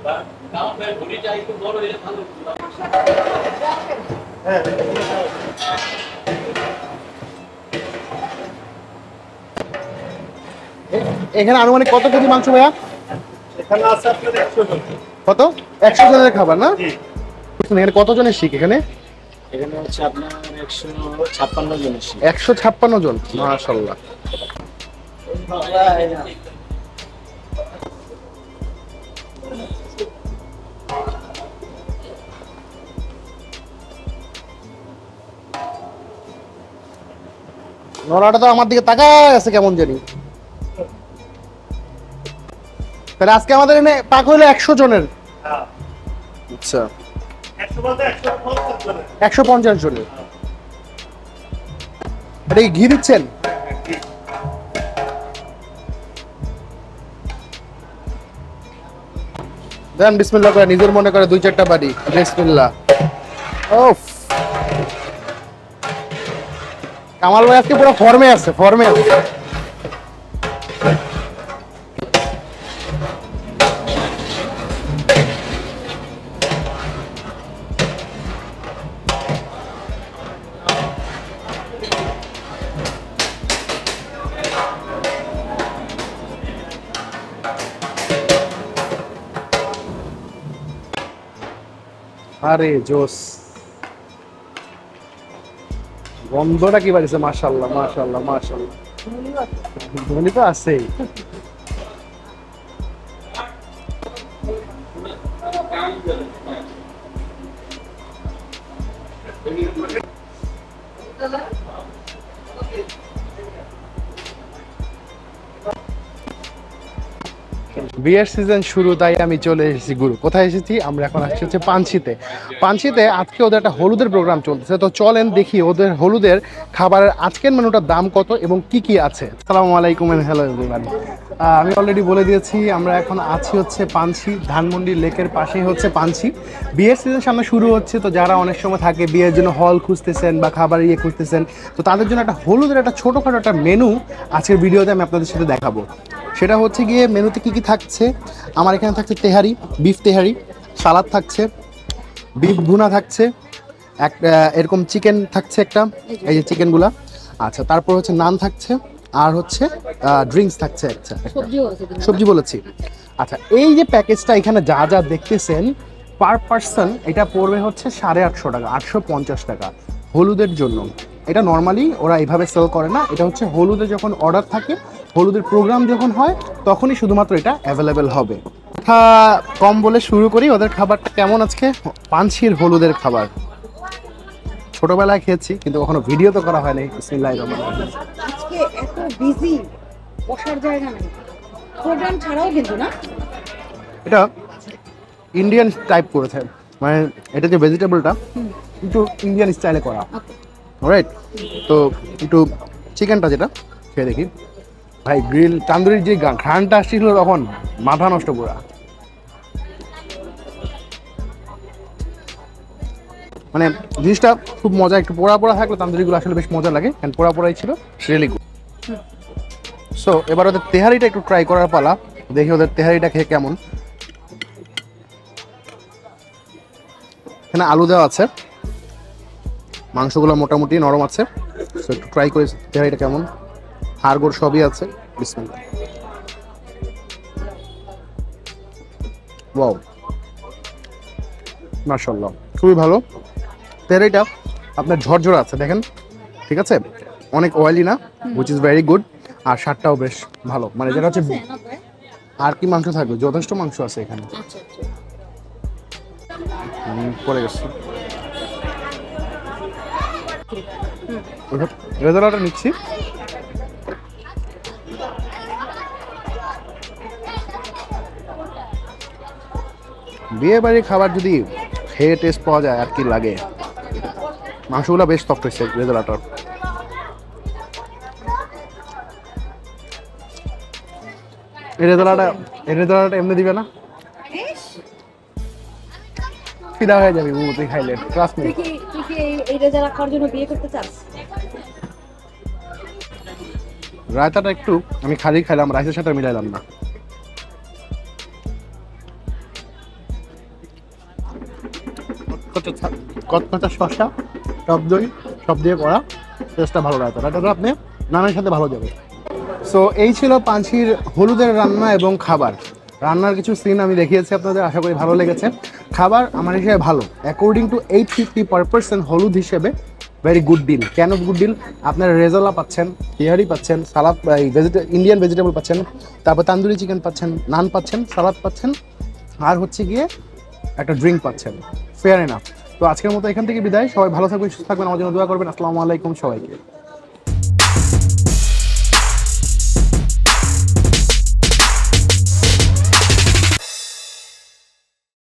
এখানে আনুমানিক কত কেজি মাংস ভাইয়া? এখানে আছে আপনার 100 জন। কত? 100 জনের খাবার না? এখানে কতজনের শিখ এখানে? এখানে হচ্ছে আপনার 156 জন আছে। 156 জন, মাশাআল্লাহ। নরাটা তো আমার দিকে তাকায় আছে কেমন জানি। তাহলে আজকে আমাদের এখানে পাক হলো 100 জনের। হ্যাঁ। আচ্ছা। 100 বলতে 150 জন। 150 জনের। এটা কি ঘি দিচ্ছেন? দেন বিসমিল্লাহ করে নিজের মনে করে 2-4টা বাড়ি। বিসমিল্লাহ। ওফ। কামাল ভাই আজকে পুরো ফর্মে আছে, ফর্মে আছে। আরে জোস, গন্ধটা কি বাজছে, মাশাআল্লাহ মাশাআল্লাহ মাশাআল্লাহ। ধনী তো আছেই। বিয়ের সিজন শুরু, তাই আমি চলে এসেছি গুরু। কোথায় এসেছি? আমরা এখন আসছি হচ্ছে পাঞ্চিতে। পাঞ্চিতে আজকে ওদের একটা হলুদের প্রোগ্রাম চলতেছে, তো চলেন দেখি ওদের হলুদের খাবারের আজকের মেনুটার দাম কত এবং কি কি আছে। আসসালামু আলাইকুম এন্ড হ্যালো এভরিওয়ান। আমি অলরেডি বলে দিয়েছি আমরা এখন আছি হচ্ছে পাঞ্চি, ধানমন্ডি লেকের পাশেই হচ্ছে পাঞ্চি। বিয়ের সিজন সামনে শুরু হচ্ছে, তো যারা অনেক সময় থাকে বিয়ের জন্য হল খুঁজতেছেন বা খাবার খুঁজতেছেন, তো তাদের জন্য একটা হলুদের একটা ছোটোখাটো একটা মেনু আজকের ভিডিওতে আমি আপনাদের সাথে দেখাবো। সেটা হচ্ছে গিয়ে মেনুতে কি কি থাকছে। আমার এখানে থাকছে তেহারি, বিফ তেহারি, সালাদ থাকছে, বিফ ভুনা থাকছে, এরকম চিকেন থাকছে একটা, এই যে চিকেনগুলা। আচ্ছা, তারপর হচ্ছে নান থাকছে, আর হচ্ছে ড্রিঙ্কস থাকছে একটা, সবজি বলেছি। আচ্ছা, এই যে প্যাকেজটা এখানে যা যা দেখতেছেন পার পার্সন এটা পড়বে হচ্ছে 850 টাকা, 850 টাকা হলুদের জন্য। এটা নর্মালি ওরা এইভাবে সেল করে না, এটা হচ্ছে হলুদে যখন অর্ডার থাকে, হলুদের প্রোগ্রাম যখন হয় তখনই শুধুমাত্র এটা অ্যাভেলেবেল হবে। কথা কম বলে শুরু করি, ওদের খাবারটা কেমন আজকে। পাঞ্চির হলুদের খাবার ছোটবেলায় খেয়েছি, কিন্তু কখনো ভিডিও তো করা হয়নি। বিসমিল্লাহির রহমানির রহিম। আজকে এত বিজি, বসার জায়গা নেই, প্রোগ্রাম ছাড়াও কিন্তু না। এটা ইন্ডিয়ান টাইপ করেছে, মানে এটা যে ভেজিটেবলটা একটু ইন্ডিয়ান স্টাইলে করা, রাইট। তো একটু চিকেনটা যেটা খেয়ে দেখি ভাই, গ্রিল তান্দুরির যে ঘ্রাণটা আসছিল তখন মাথা নষ্ট করা। মানে জিনিসটা খুব মজা, একটু পোড়া পোড়া থাকলে তান্দুরিগুলো আসলে বেশ মজা লাগে, কারণ পোড়া পোড়াই ছিল, রিয়েলি গুড। সো এবার ওদের তেহারিটা একটু ট্রাই করার পালা, দেখি ওদের তেহারিটা খেয়ে কেমন। এখানে আলু দেওয়া আছে, মাংসগুলো মোটামুটি নরম আছে, সো একটু ট্রাই করে তেহারিটা কেমন। হাড়গোড় সবই আছে। বিসমিল্লাহ। ওয়াও, মাশাআল্লাহ, খুবই ভালো। তেহারিটা আপনার ঝরঝরা আছে, দেখেন, ঠিক আছে, অনেক অয়েলি না, হুইচ ইজ ভেরি গুড। আর স্বাদটাও বেশ ভালো, মানে যেটা হচ্ছে আর কি মাংস থাকবে, যথেষ্ট মাংস আছে এখানে। পরে গেছে রেজাল্টটা নিচ্ছি। বিয়ে বাড়ির খাবার যদি খেয়ে টেস্ট পাওয়া যায় আর কি লাগে। মাংসগুলো বেশ সফট হয়েছে রেজাল্টটার। এই রেজাল্টটা এমনি দিবে না, ফিদা হয়ে যাবে মোমোতে খাইলে, ট্রাস্ট মি। তুই কি এই রেজাল্ট খাওয়ার জন্য বিয়ে করতে চাস? রায়তাটা একটু আমি খালি খাইলাম, রাইসের সাথে মিলাইলাম না। কচকচা শসা, টক দই সব দিয়ে করা, টেস্টটা ভালো লাগতো। এটা আপনি নানের সাথে ভালো যাবে। সো এই ছিল পাঞ্ছির হলুদের রান্না এবং খাবার। রান্নার কিছু সিন আমি দেখিয়েছি আপনাদের, আশা করি ভালো লেগেছে। খাবার আমার হিসেবে ভালো, অ্যাকর্ডিং টু 850 পার পার্সন হলুদ হিসেবে ভেরি গুড ডিল। কেন গুড ডিল? আপনারা রেজালা পাচ্ছেন, তেহারি পাচ্ছেন, সালাদ, ইন্ডিয়ান ভেজিটেবল পাচ্ছেন, তারপর তান্দুরি চিকেন পাচ্ছেন, নান পাচ্ছেন, সালাদ পাচ্ছেন, আর হচ্ছে গিয়ে একটা ড্রিঙ্ক পাচ্ছেন। Fair enough. তো আজকের মতো এখান থেকে বিদায়। সবাই ভালো থাকবেন, সুস্থ থাকবেন, আমার জন্য দোয়া করবেন। আসসালামু আলাইকুম সবাইকে।